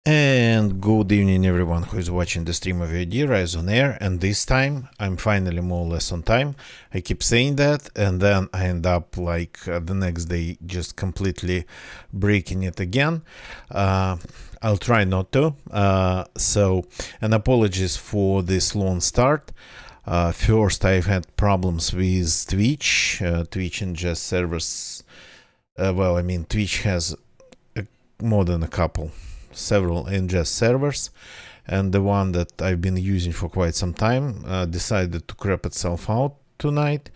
And good evening everyone who is watching the stream of your idea is on air, and this time I'm finally more or less on time. I keep saying that and then I end up like the next day just completely breaking it again. I'll try not to. And apologies for this long start. First, I've had problems with Twitch. Twitch and Jest servers. Twitch has more than a couple. Several ingest servers, and the one that I've been using for quite some time decided to crap itself out tonight.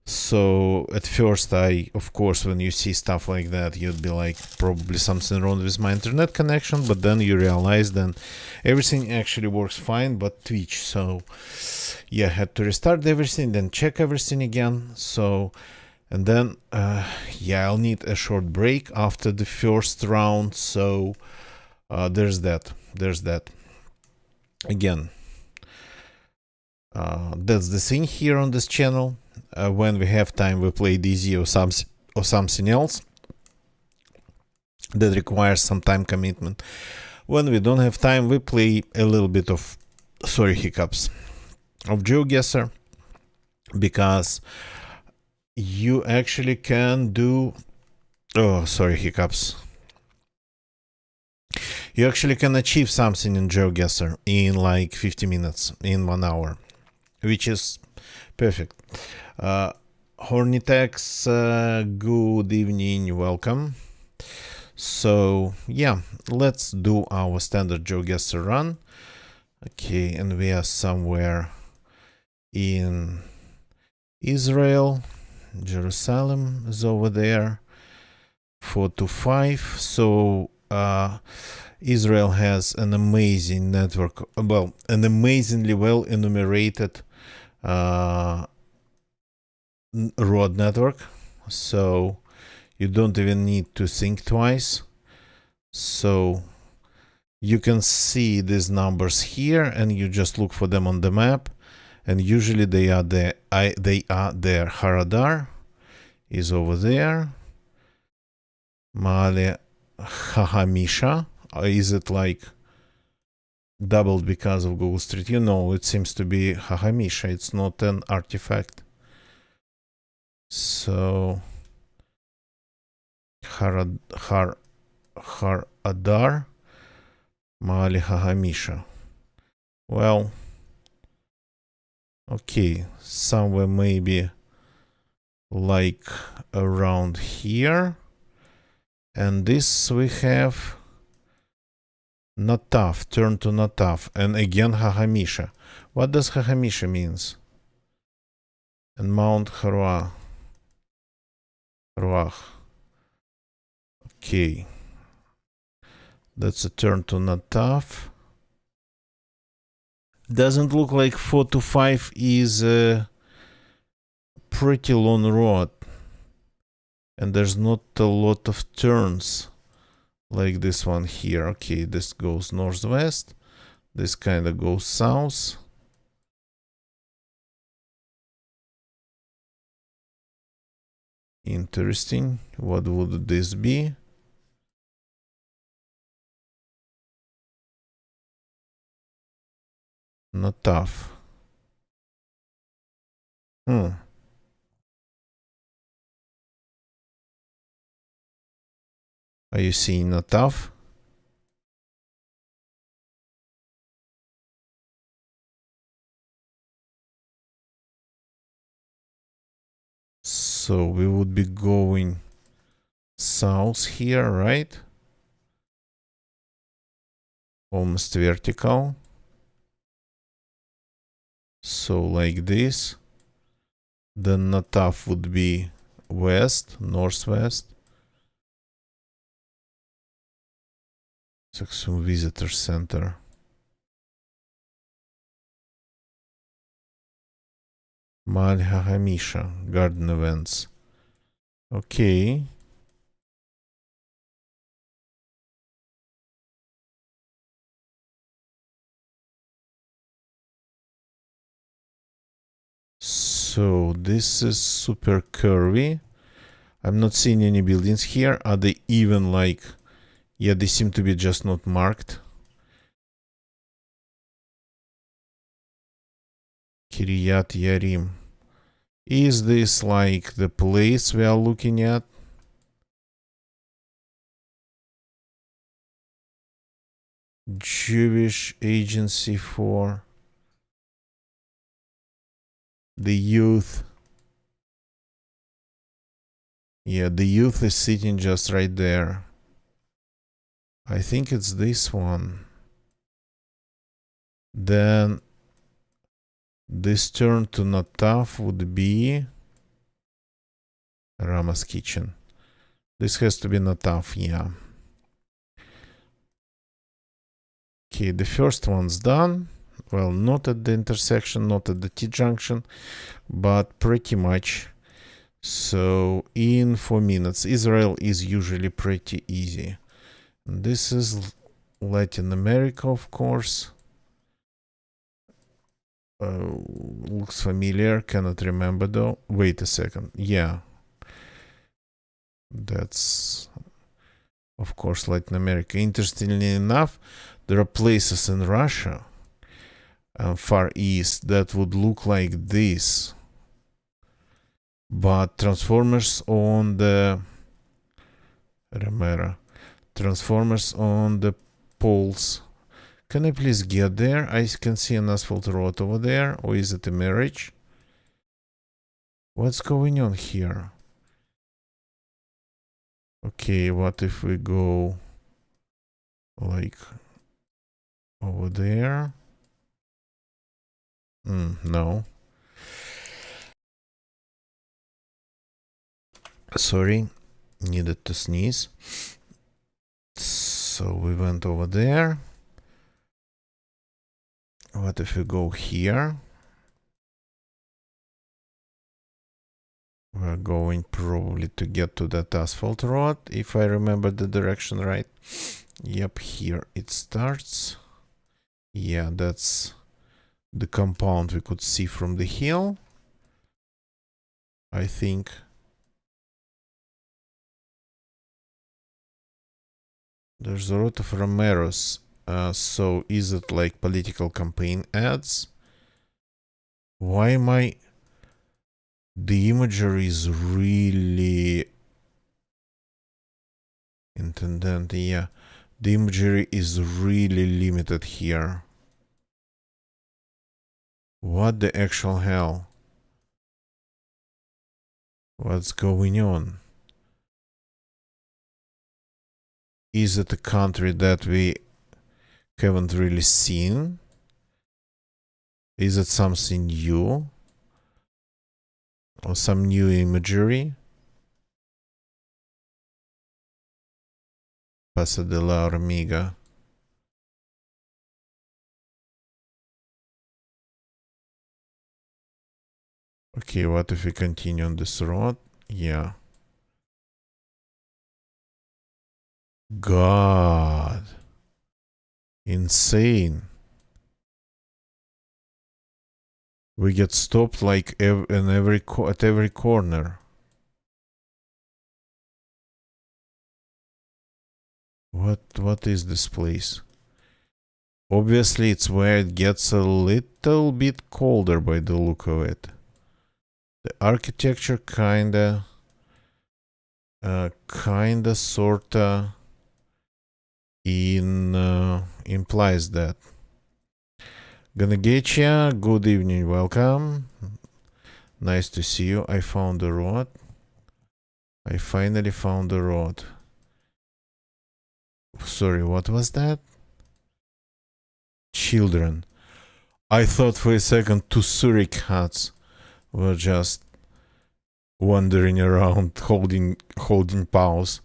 So at first, of course, when you see stuff like that, you'd be like, probably something wrong with my internet connection, but then you realize then everything actually works fine but Twitch. So yeah, I had to restart everything, then check everything again. So and then I'll need a short break after the first round. So there's that. Again, that's the thing here on this channel. When we have time, we play DZ or something else that requires some time commitment. When we don't have time, we play a little bit of, hiccups, of GeoGuessr, because you actually can do, hiccups. You actually can achieve something in GeoGuessr in like 50 minutes, in 1 hour, which is perfect. Hornitex, good evening, welcome. So yeah, let's do our standard GeoGuessr run. Okay, and we are somewhere in Israel. Jerusalem is over there. 4 to 5. So Israel has an amazing network, well, an amazingly well enumerated road network, so you don't even need to think twice. So you can see these numbers here and you just look for them on the map, and usually they are there. Haradar is over there. Male Hahamisha. Is it like doubled because of Google Street View? No, it seems to be Hahamisha. It's not an artifact. So Haradar Mali Hahamisha. Well, okay, somewhere maybe like around here. And this we have Nataf, turn to Nataf, and again Hahamisha. What does Hahamisha means? And Mount Haruach. Okay. That's a turn to Nataf. Doesn't look like 4 to 5 is a pretty long road. And there's not a lot of turns like this one here. Okay, this goes northwest. This kind of goes south. Interesting. What would this be? Not tough. Are you seeing not tough? So we would be going south here, right? Almost vertical. So like this. Then Nataf would be west, northwest. Saxum Visitor Center. Malha Hamisha, garden events. Okay. So this is super curvy. I'm not seeing any buildings here. Are they even like Yeah, they seem to be just not marked. Kiryat Yarim. Is this like the place we are looking at? Jewish Agency for the Youth. Yeah, the youth is sitting just right there. I think it's this one. Then this turn to Nataf would be Rama's kitchen. This has to be Nataf, yeah. Okay, the first one's done. Well, not at the intersection, not at the T-junction, but pretty much. So in 4 minutes, Israel is usually pretty easy. This is Latin America, of course. Looks familiar, cannot remember though. Wait a second. Yeah. That's, of course, Latin America. Interestingly enough, there are places in Russia, Far East, that would look like this. But transformers on the transformers on the poles. Can I please get there? I can see an asphalt road over there. Or is it a marriage? What's going on here? Okay, what if we go like over there? No. Sorry, needed to sneeze. So we went over there. What if we go here? We're going probably to get to that asphalt road, if I remember the direction right. Yep, here it starts. Yeah, that's the compound we could see from the hill, I think. There's a lot of Romeros. So is it like political campaign ads? Why am I... The imagery is really... Intendant, yeah. The imagery is really limited here. What the actual hell? What's going on? Is it a country that we haven't really seen? Is it something new? Or some new imagery? Paso de la Hormiga. Okay, what if we continue on this road? Yeah. God. Insane. We get stopped like at every corner. What is this place? Obviously, it's where it gets a little bit colder by the look of it. The architecture kinda, sorta implies that. Gonna get ya. Good evening, welcome. Nice to see you. I found the road. I finally found the road. Sorry, what was that? Children. I thought for a second two suricats were just wandering around holding paws.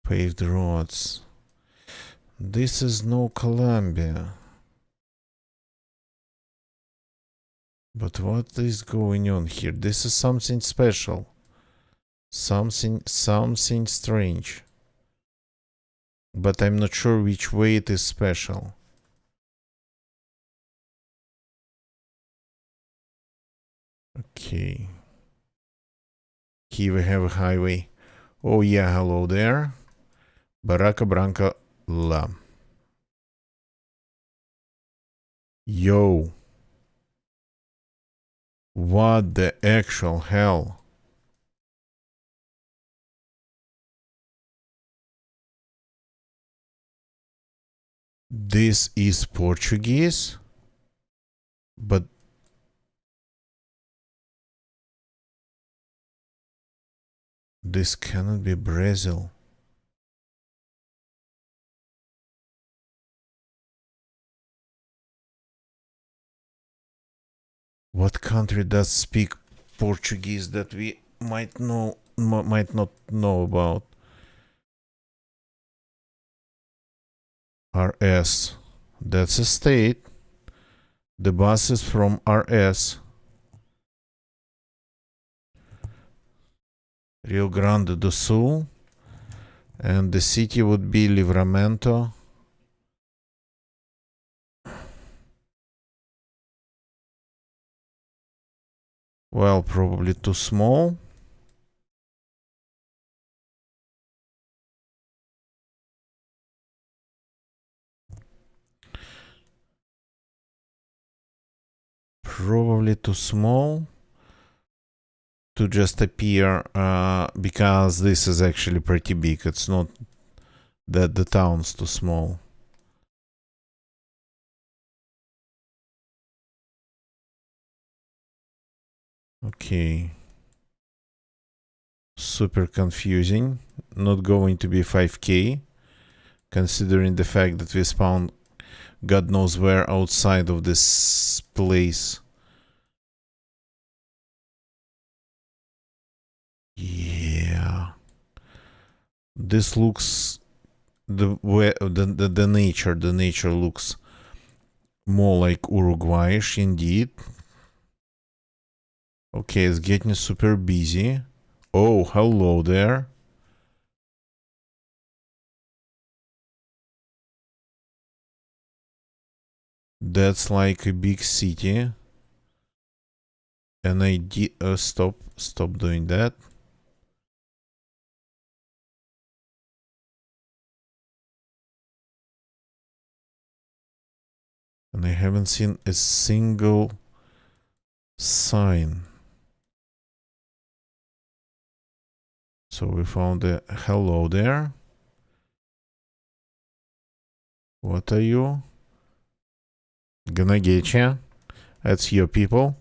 Paved roads. This is no Colombia. But what is going on here? This is something special. Something strange. But I'm not sure which way it is special. Okay. Here we have a highway. Oh yeah, hello there. Baraka Branca La. Yo. What the actual hell? This is Portuguese? But this cannot be Brazil. What country does speak Portuguese that we might not know about? RS. That's a state. The bus is from RS. Rio Grande do Sul. And the city would be Livramento. Well, probably too small. Probably too small to just appear because this is actually pretty big. It's not that the town's too small. Okay. Super confusing. Not going to be 5K, considering the fact that we spawned God knows where outside of this place. Yeah. This looks the way the nature looks more like Uruguayish indeed. Okay, it's getting super busy. Oh, hello there. That's like a big city. And I did stop doing that. And I haven't seen a single sign. So we found a hello there. What are you? Gonna get ya. That's your people.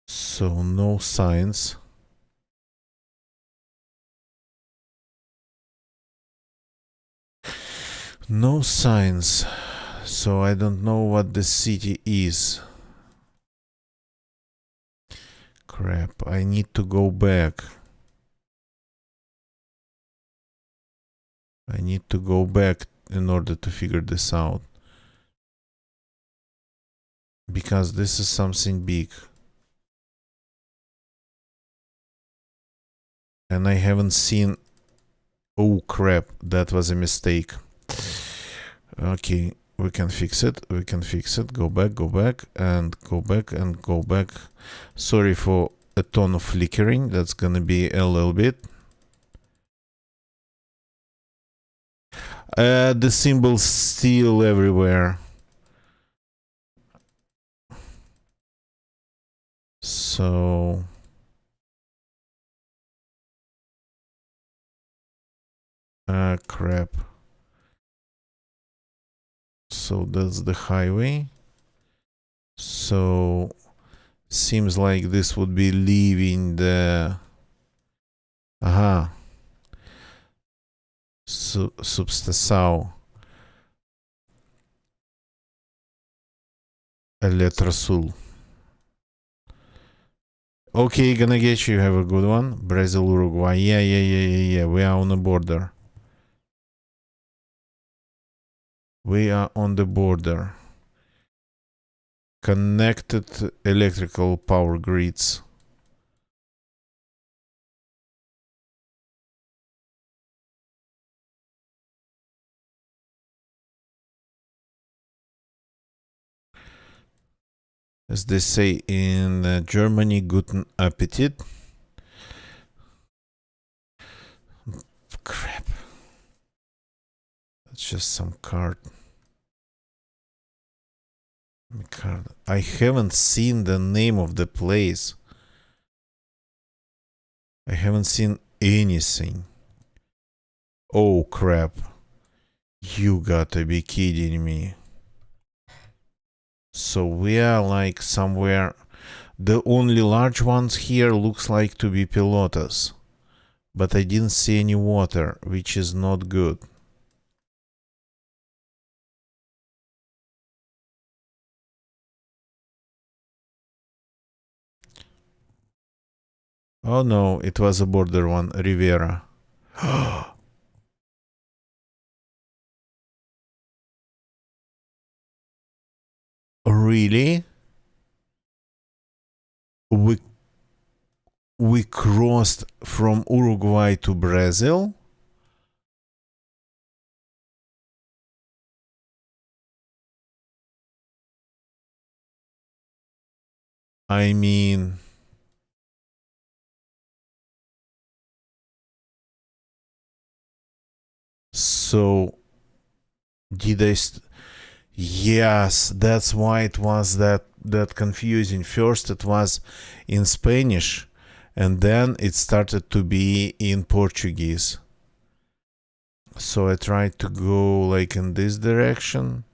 So no signs. No signs. So I don't know what the city is. Crap, I need to go back. I need to go back in order to figure this out. Because this is something big. And I haven't seen... Oh crap, that was a mistake. Okay, we can fix it. We can fix it. Go back, and go back, and go back. Sorry for a ton of flickering. That's gonna be a little bit. The symbols still everywhere. So... crap. So that's the highway. So seems like this would be leaving the... Aha. Substação. Eletrosul. Okay, gonna get you. Have a good one. Brazil, Uruguay. Yeah. We are on the border. We are on the border. Connected electrical power grids. As they say in Germany, guten Appetit. Crap. That's just some card. I haven't seen the name of the place. I haven't seen anything. Oh crap. You gotta be kidding me. So we are like somewhere. The only large ones here looks like to be pilotas. But I didn't see any water, which is not good. Oh no, it was a border one, Rivera. Really? We crossed from Uruguay to Brazil? I mean, so did I yes, that's why it was that confusing. First it was in Spanish and then it started to be in Portuguese. So I tried to go like in this direction.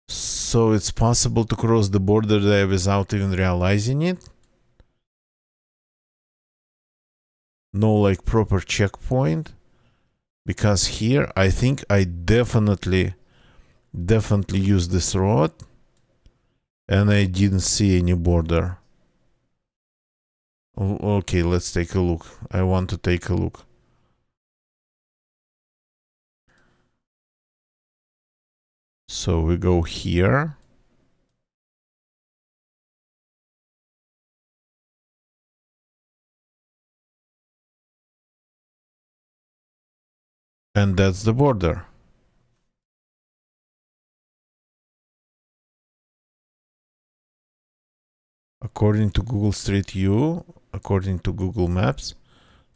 So it's possible to cross the border there without even realizing it. No like proper checkpoint. Because here I think I definitely use this road and I didn't see any border. Okay, let's take a look. I want to take a look. So we go here. And that's the border. According to Google Street View, according to Google Maps,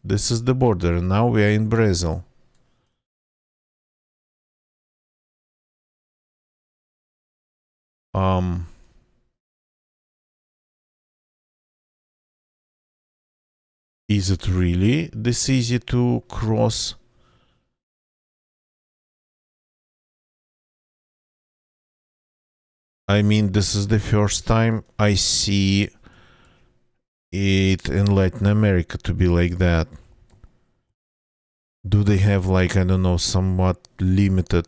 this is the border. And now we are in Brazil. Is it really this easy to cross? I mean, this is the first time I see it in Latin America to be like that. Do they have like, I don't know, somewhat limited?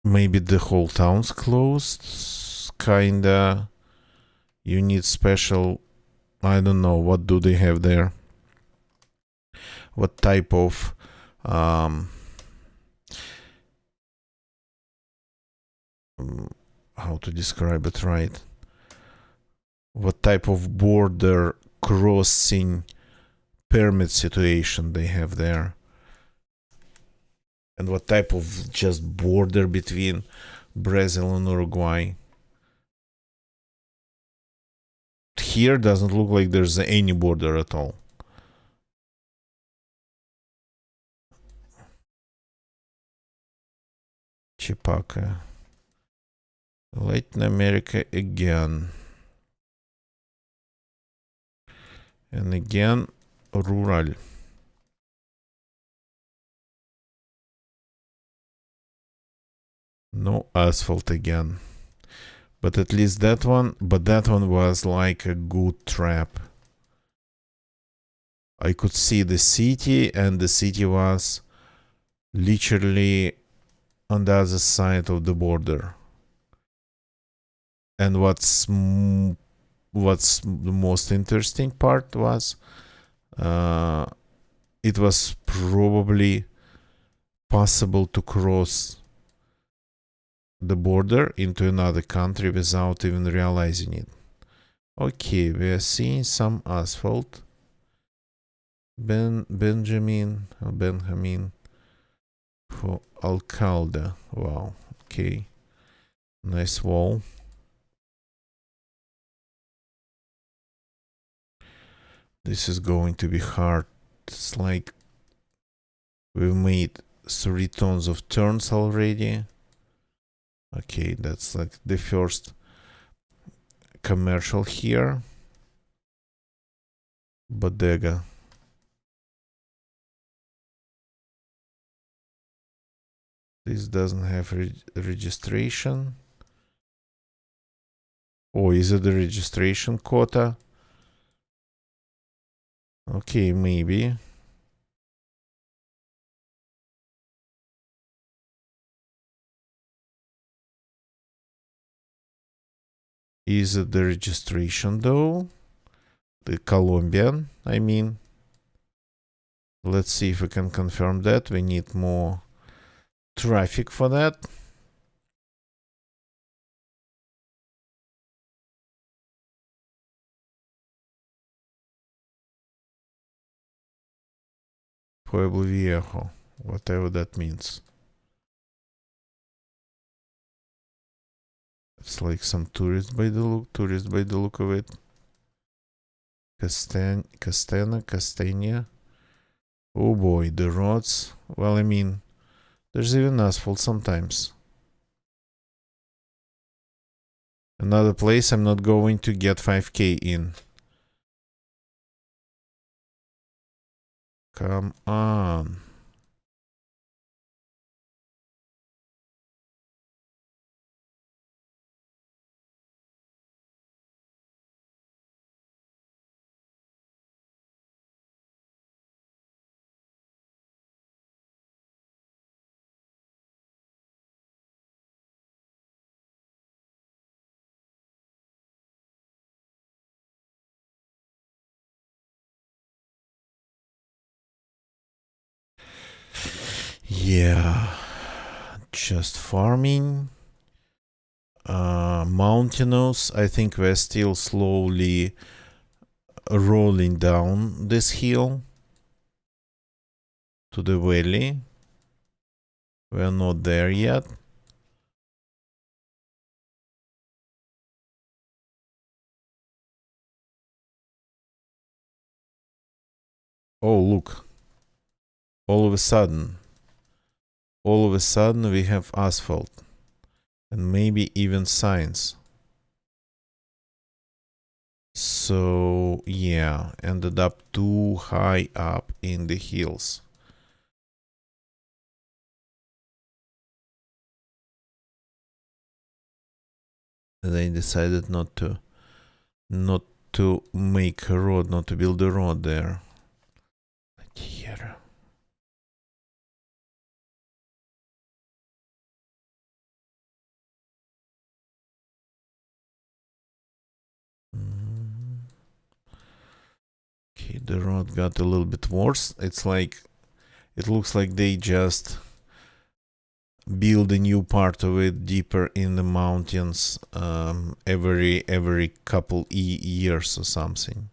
Maybe the whole town's closed? Kinda. You need special, I don't know, what do they have there? What type of how to describe it right? What type of border crossing permit situation they have there? And what type of just border between Brazil and Uruguay? Here doesn't look like there's any border at all. Chipaka. Latin America again. And again, rural. No asphalt again. But at least that one was like a good trap. I could see the city and the city was literally on the other side of the border. And what's the most interesting part was it was probably possible to cross the border into another country without even realizing it. Okay, we are seeing some asphalt. Benjamin for Alcalde. Wow, okay. Nice wall. This is going to be hard. It's like we've made 3 tons of turns already. Okay, that's like the first commercial here. Bodega. This doesn't have registration. Oh, is it the registration quota? Okay, maybe. Is it the registration though? The Colombian, I mean. Let's see if we can confirm that. We need more traffic for that. Pueblo Viejo, whatever that means. It's like some tourist by the look of it. Castena. Oh boy, the roads. Well, I mean, there's even asphalt sometimes. Another place I'm not going to get 5k in. Come on. Yeah, just farming. Mountainous. I think we're still slowly rolling down this hill to the valley. We're not there yet. Oh, look. All of a sudden we have asphalt. And maybe even signs. So, yeah, ended up too high up in the hills. They decided not to make a road, not to build a road there. Here. Okay, the road got a little bit worse. It looks like they just build a new part of it deeper in the mountains every couple years or something.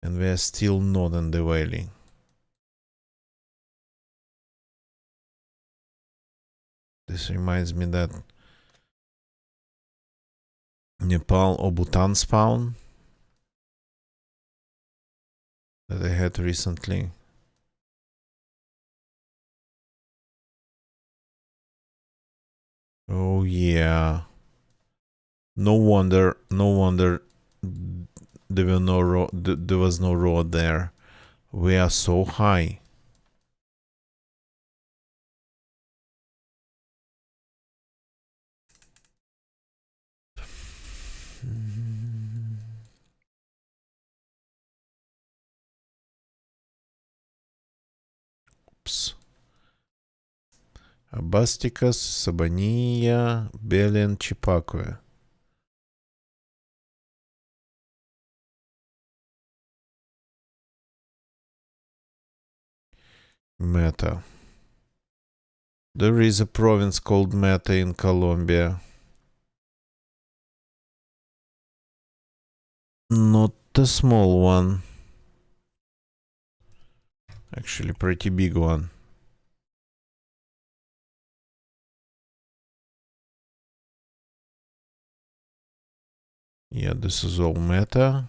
And we're still not in the valley. This reminds me that Nepal or Bhutan spawn that I had recently. Oh yeah. No wonder there was no road there. We are so high. Oops. Abasticus, Sabania, Belen, Chipakwe. Meta. There is a province called Meta in Colombia. Not a small one. Actually, pretty big one. Yeah, this is all meta.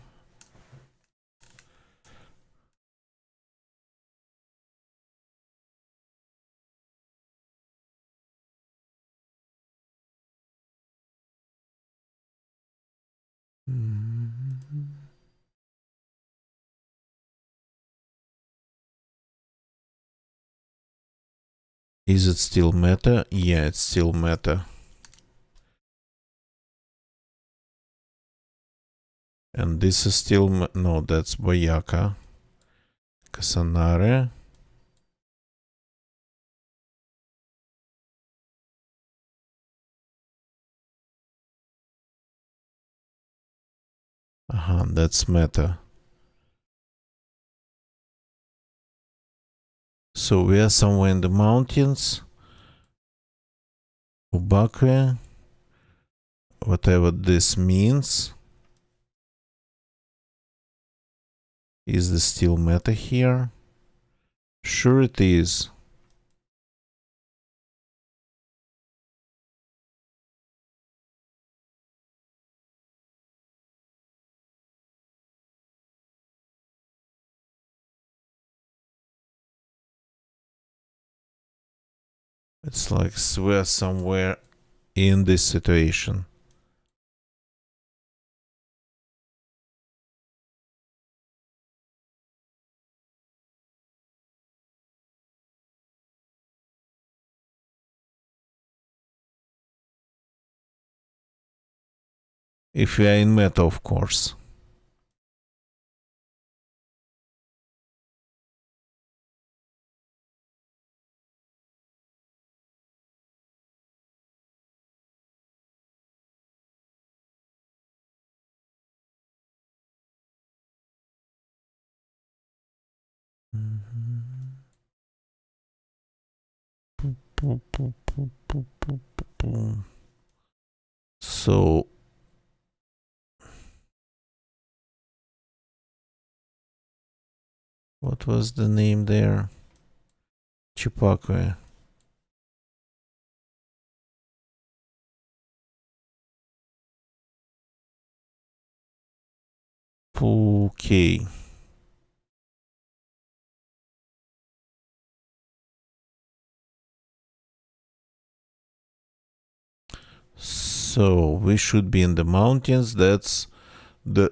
Is it still meta? Yeah, it's still meta. And this is still no, that's Bayaka. Casanare. That's meta. So we are somewhere in the mountains. Ubakwe. Whatever this means. Is this still meta here? Sure it is. It's like we're somewhere in this situation. If we are in meta, of course. So what was the name there? Chipakwe. Okay. So we should be in the mountains. That's the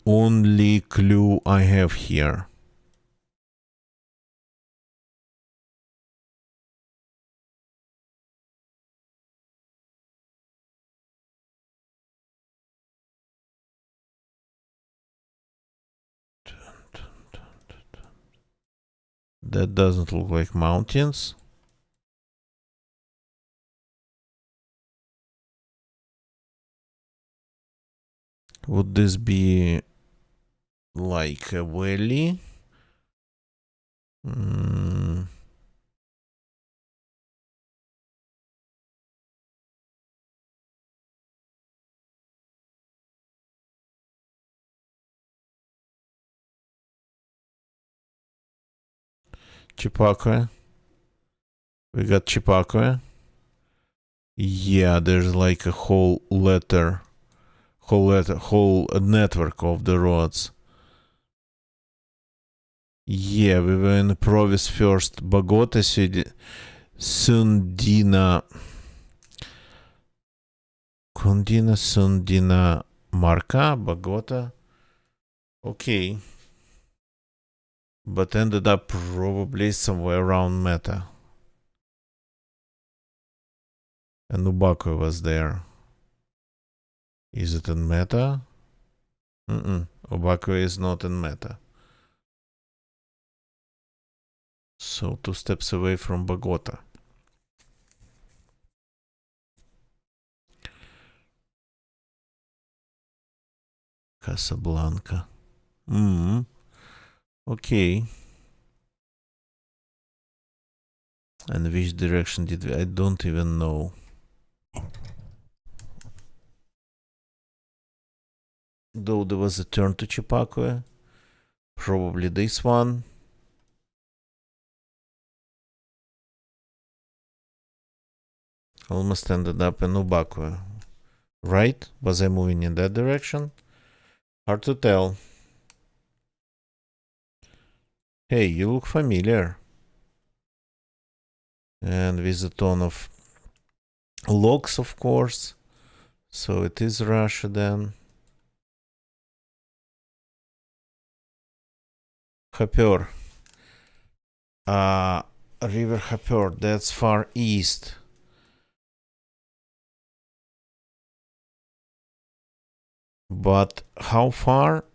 only clue I have here. That doesn't look like mountains. Would this be like a valley? Chipakwe. We got Chipakwe. Yeah, there's like a whole network of the roads. Yeah, we were in the province first. Bogota, Sundina. Kundina, Sundina, Marca, Bogota. Okay. But ended up probably somewhere around Meta. And Ubako was there. Is it in Meta? Ubako is not in Meta. So 2 steps away from Bogota. Casablanca. Okay. And which direction did we? I don't even know. Though there was a turn to Chipakwe. Probably this one. Almost ended up in Ubakwe. Right? Was I moving in that direction? Hard to tell. Hey, you look familiar. And with a ton of logs, of course. So it is Russia then. Hopper. River Hopper, that's far east. But how far?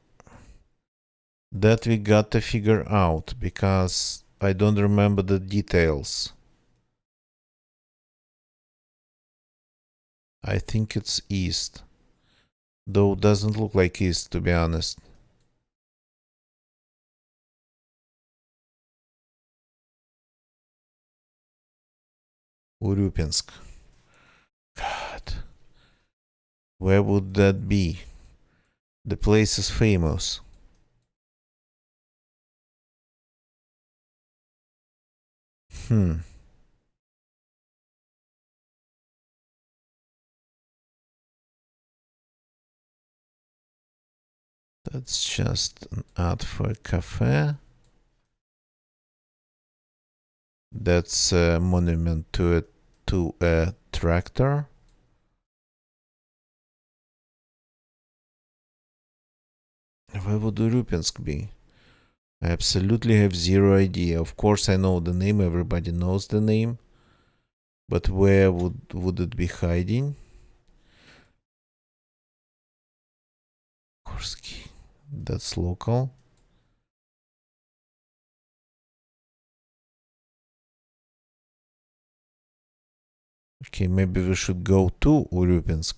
That we got to figure out because I don't remember the details. I think it's east. Though doesn't look like east, to be honest. Urupinsk. God. Where would that be? The place is famous. Hmm. That's just an ad for a cafe. That's a monument to a tractor. Where would Urupinsk be? I absolutely have zero idea. Of course, I know the name. Everybody knows the name. But where would it be hiding? Korsky. That's local. Okay, maybe we should go to Urupinsk.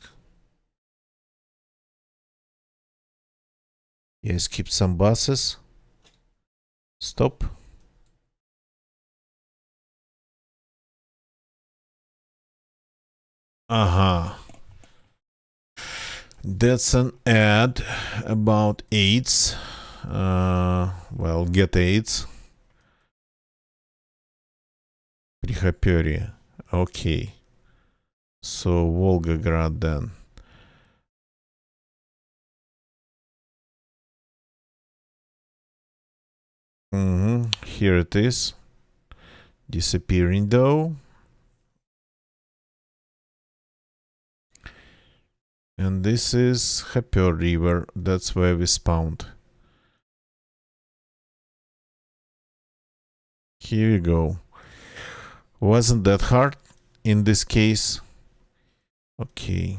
Yeah, skip some buses. Stop. Uh-huh. That's an ad about AIDS. Well, get AIDS. При Okay. So Volgograd then. Here it is. Disappearing though. And this is Hopper River. That's where we spawned. Here you go. Wasn't that hard in this case? Okay.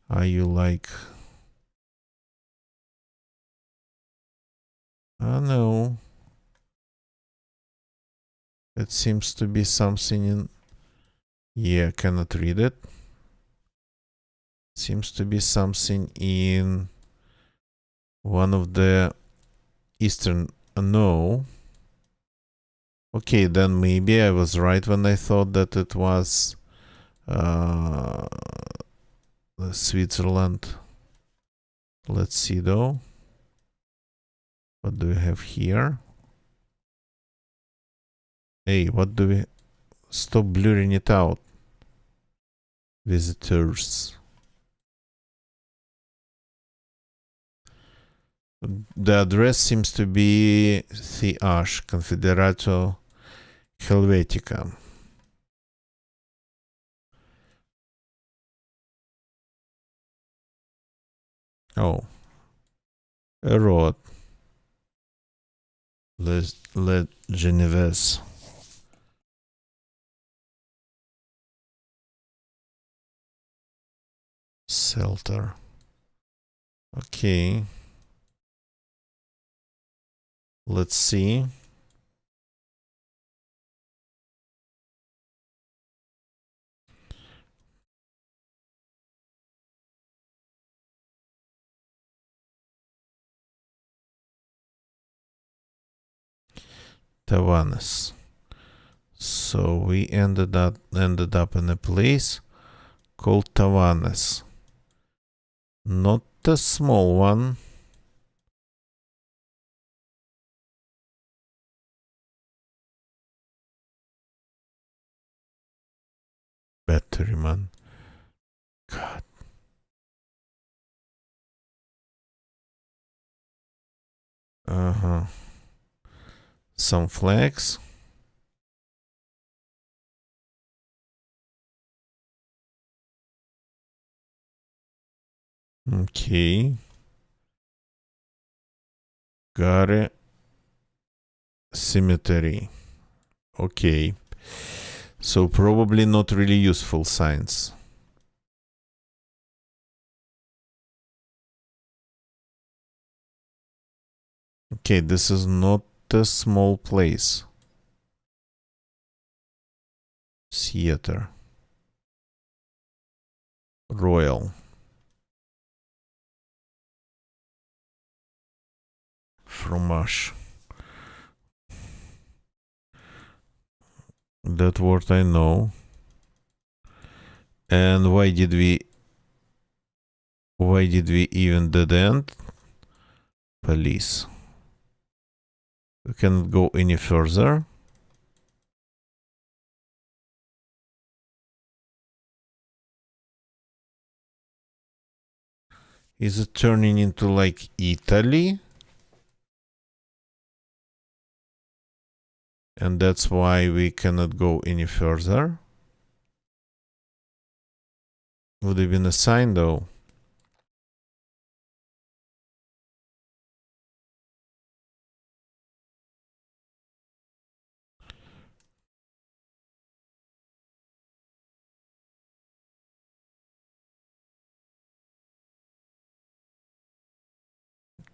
Are you like... Oh no. It seems to be something in... Yeah, cannot read it. Seems to be something in one of the eastern... No. Okay, then maybe I was right when I thought that it was Switzerland. Let's see though. What do we have here? Hey, what do we... Stop blurring it out. Visitors. The address seems to be CH, Confederato Helvetica. Oh. A road. Le Geneves. Shelter. Okay. Let's see. Tavanes. So we ended up in a place called Tavanes. Not a small one. Battery man. God. Some flags. Okay. Got it. Cemetery. Okay. So probably not really useful signs. Okay, this is not a small place. Theater. Royal. Fromage. That word I know. And why did we even dead end? Police. We cannot go any further. Is it turning into like Italy? And that's why we cannot go any further. Would have been a sign though.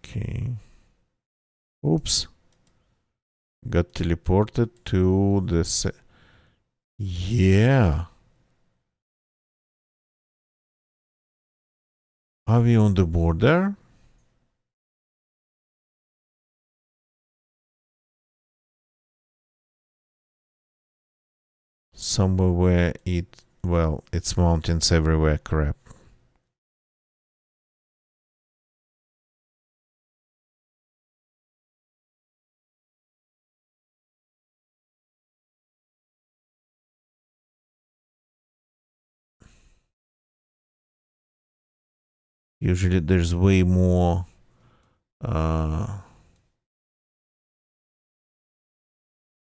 Okay. Oops. Got teleported to the... Yeah. Are we on the border? Somewhere where it... Well, it's mountains everywhere, crap. Usually there's way more...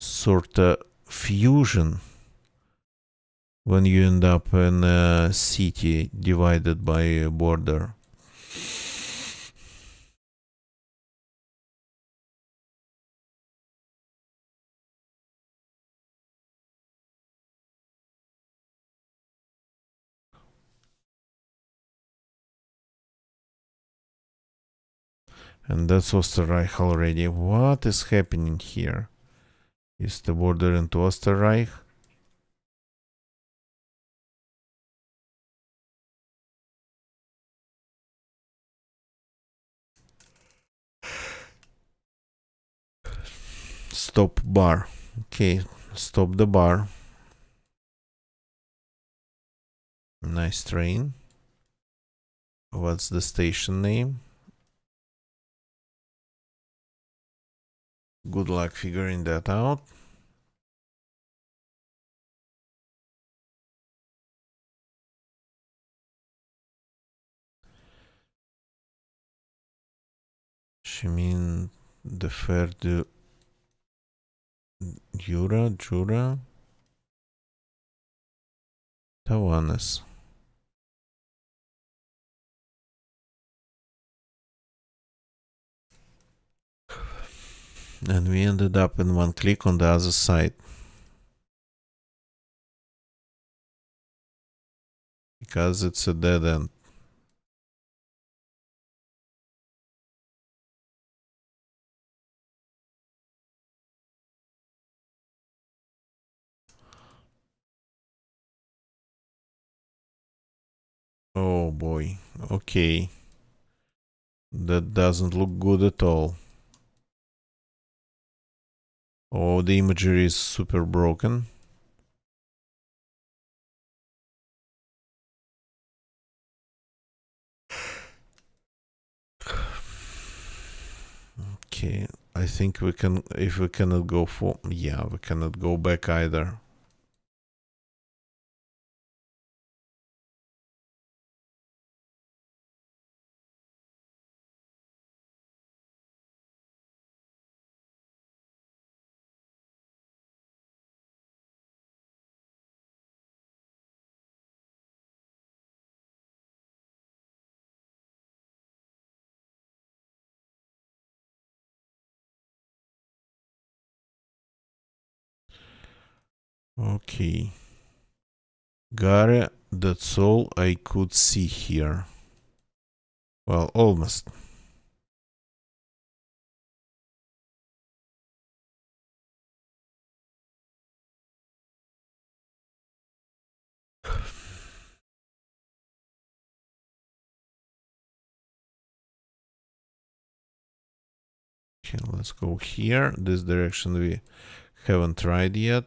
sort of fusion when you end up in a city divided by a border. And that's Österreich already. What is happening here? Is the border into Österreich? Stop bar. Okay, stop the bar. Nice train. What's the station name? Good luck figuring that out. Chemin de fer de Jura? Tawanes. And we ended up in one click on the other side. Because it's a dead end. Oh boy. Okay. That doesn't look good at all. Oh, the imagery is super broken. Okay, I think we can, if we cannot go for, yeah, we cannot go back either. Okay. Got it. That's all I could see here. Well, almost. Okay, let's go here. This direction we haven't tried yet.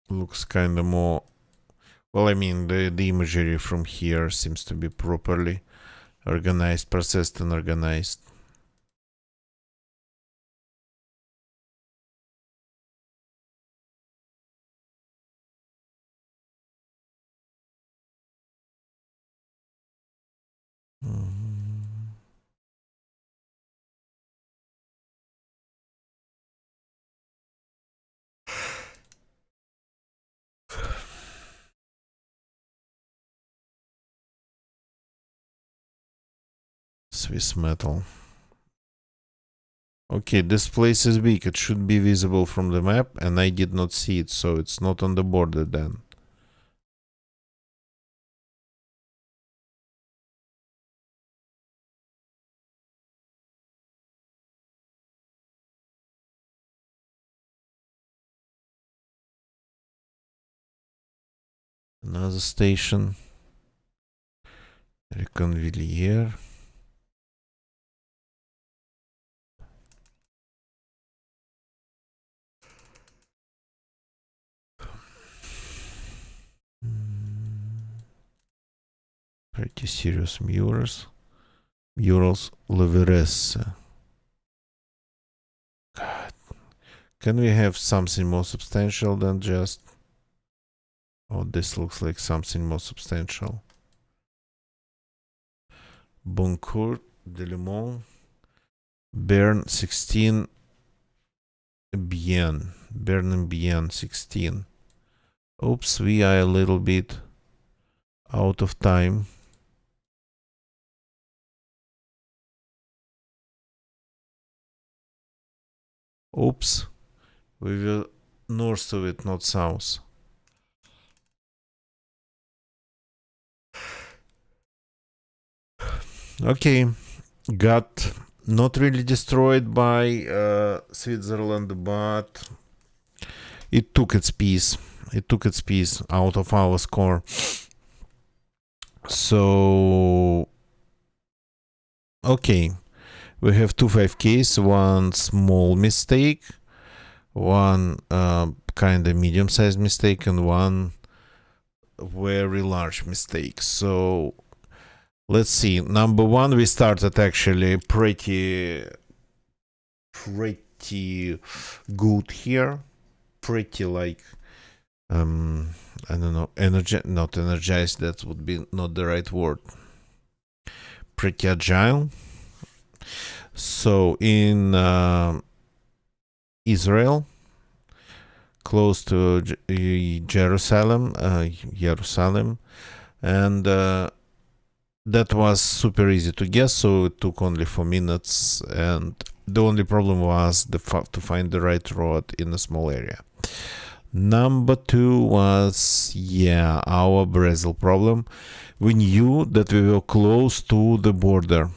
Looks kind of more... Well, I mean, the imagery from here seems to be properly organized, processed and organized. Swiss metal. Okay, this place is big. It should be visible from the map, and I did not see it, so it's not on the border then. Another station. Reconvilliers. Pretty serious murals. Murals Leveresse. God. Can we have something more substantial than just... Oh, this looks like something more substantial. Boncourt de Le Mans. Bern 16. Bien. Bern and Bien 16. Oops, we are a little bit out of time. Oops. We were north of it, not south. Okay. Got not really destroyed by Switzerland, but it took its piece. It took its piece out of our score. So, okay. We have two 5Ks, one small mistake, one kind of medium-sized mistake, and one very large mistake. So, let's see. Number one, we started actually pretty good here. Pretty like I don't know, not energized, that would be not the right word. Pretty agile. So in Israel, close to Jerusalem, and that was super easy to guess, so it took only 4 minutes, and the only problem was to find the right road in a small area. Number two was, our Brazil problem. We knew that we were close to the border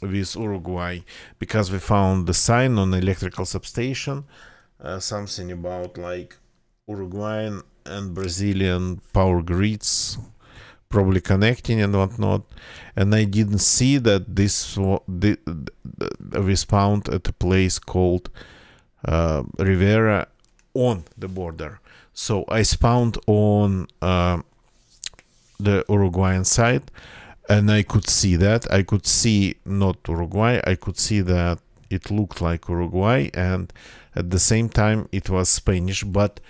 with Uruguay because we found the sign on the electrical substation, something about like Uruguayan and Brazilian power grids probably connecting and whatnot, and I didn't see that this was found at a place called Rivera on the border. So I spawned on the Uruguayan side, and I could see that. I could see not Uruguay, I could see that it looked like Uruguay, and at the same time it was Spanish, but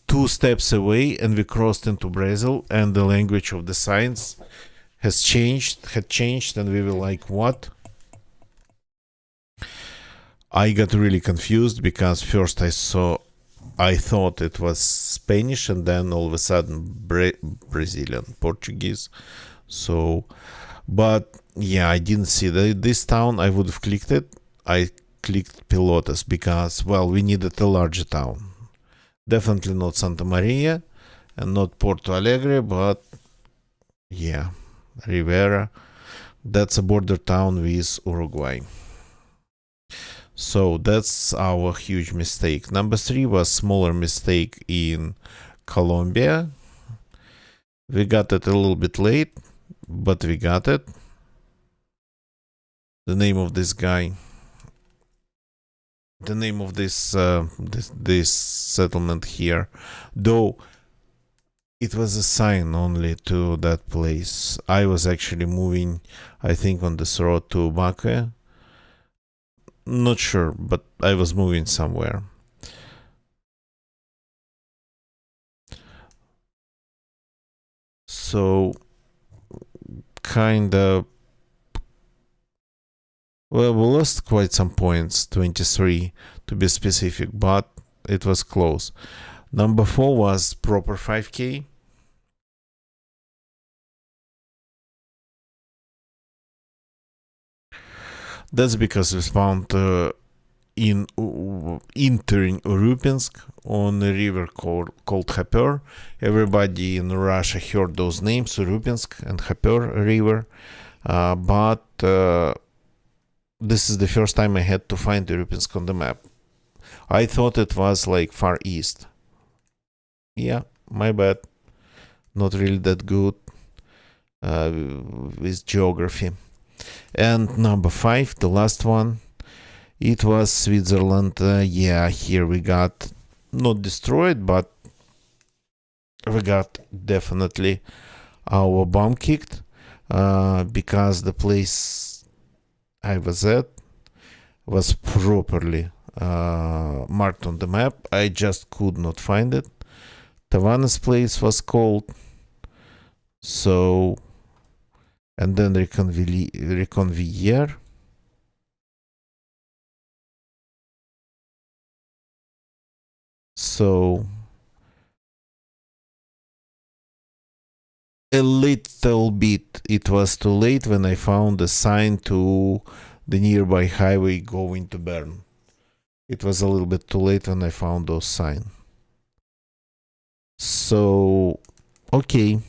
2 steps away, and we crossed into Brazil, and the language of the signs had changed, and we were like, what? I got really confused because first I thought it was Spanish, and then all of a sudden Brazilian, Portuguese. So, but yeah, I didn't see this town. I would have clicked it. I clicked Pilotos because, well, we needed a larger town. Definitely not Santa Maria and not Porto Alegre, but yeah, Rivera. That's a border town with Uruguay. So that's our huge mistake. Number 3 was smaller mistake in Colombia. We got it a little bit late, but we got it. The name of this guy, the name of this settlement here, though it was a sign only to that place. I was actually moving, I think, on this road to Baque. Not sure, but I was moving somewhere. So kind of, well, we lost quite some points, 23 to be specific, but it was close. Number 4 was proper 5k. That's because we found in entering Urupinsk on a river called Khaper. Everybody in Russia heard those names, Urupinsk and Khaper River, but this is the first time I had to find Urupinsk on the map. I thought it was like far east. Yeah, my bad. Not really that good with geography. And number 5, the last one, it was Switzerland. Yeah, here we got not destroyed, but we got definitely our bum kicked because the place I was at was properly marked on the map. I just could not find it. Tavana's place was called. So, and then Reconvilliers. So, a little bit it was too late when I found a sign to the nearby highway going to Bern. It was a little bit too late when I found those signs. So, okay,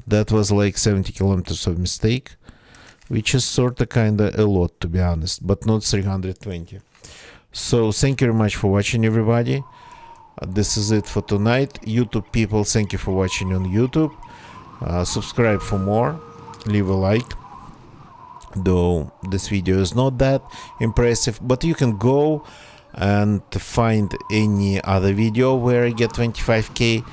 that was like 70 kilometers of mistake, which is sort of kind of a lot, to be honest, but not 320. So, thank you very much for watching, everybody. This is it for tonight. YouTube people, thank you for watching on YouTube. Subscribe for more. Leave a like. Though this video is not that impressive, but you can go and find any other video where I get 25k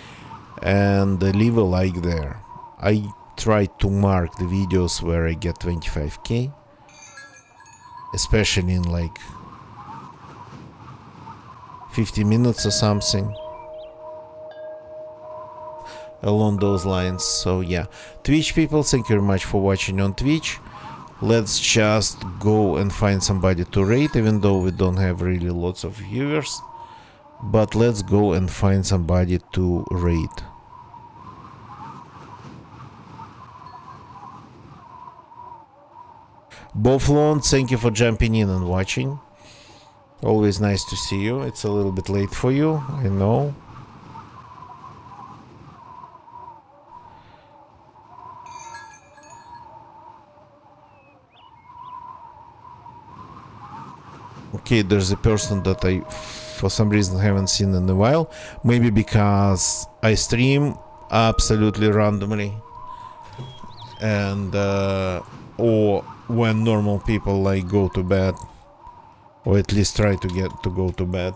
and leave a like there. I try to mark the videos where I get 25k, especially in like 50 minutes or something along those lines. So yeah, Twitch people, thank you very much for watching on Twitch. Let's just go and find somebody to rate, even though we don't have really lots of viewers, but let's go and find somebody to rate. Boflon, thank you for jumping in and watching. Always nice to see you. It's a little bit late for you, I know. Okay, there's a person that I for some reason haven't seen in a while. Maybe because I stream absolutely randomly, and or when normal people like go to bed, or at least try to get to go to bed.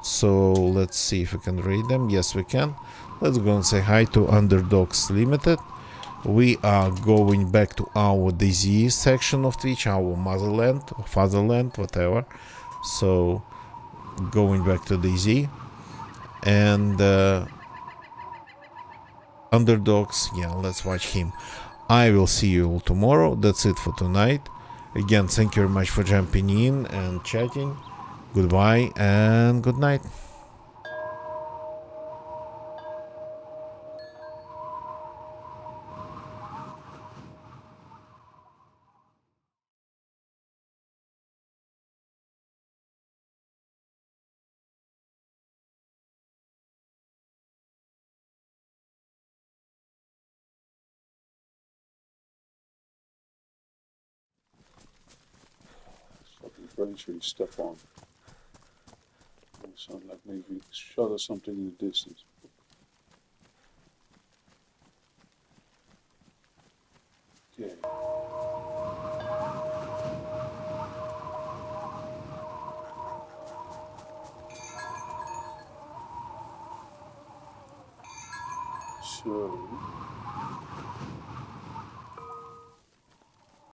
So let's see if we can rate them. Yes, we can. Let's go and say hi to Underdogs Limited. We are going back to our DZ section of Twitch, our motherland or fatherland, whatever. So going back to DZ and Underdogs. Yeah, let's watch him. I will see you all tomorrow. That's it for tonight. Again, thank you very much for jumping in and chatting. Goodbye and good night. branch you step on. It sounds like maybe shot or something in the distance. Okay. So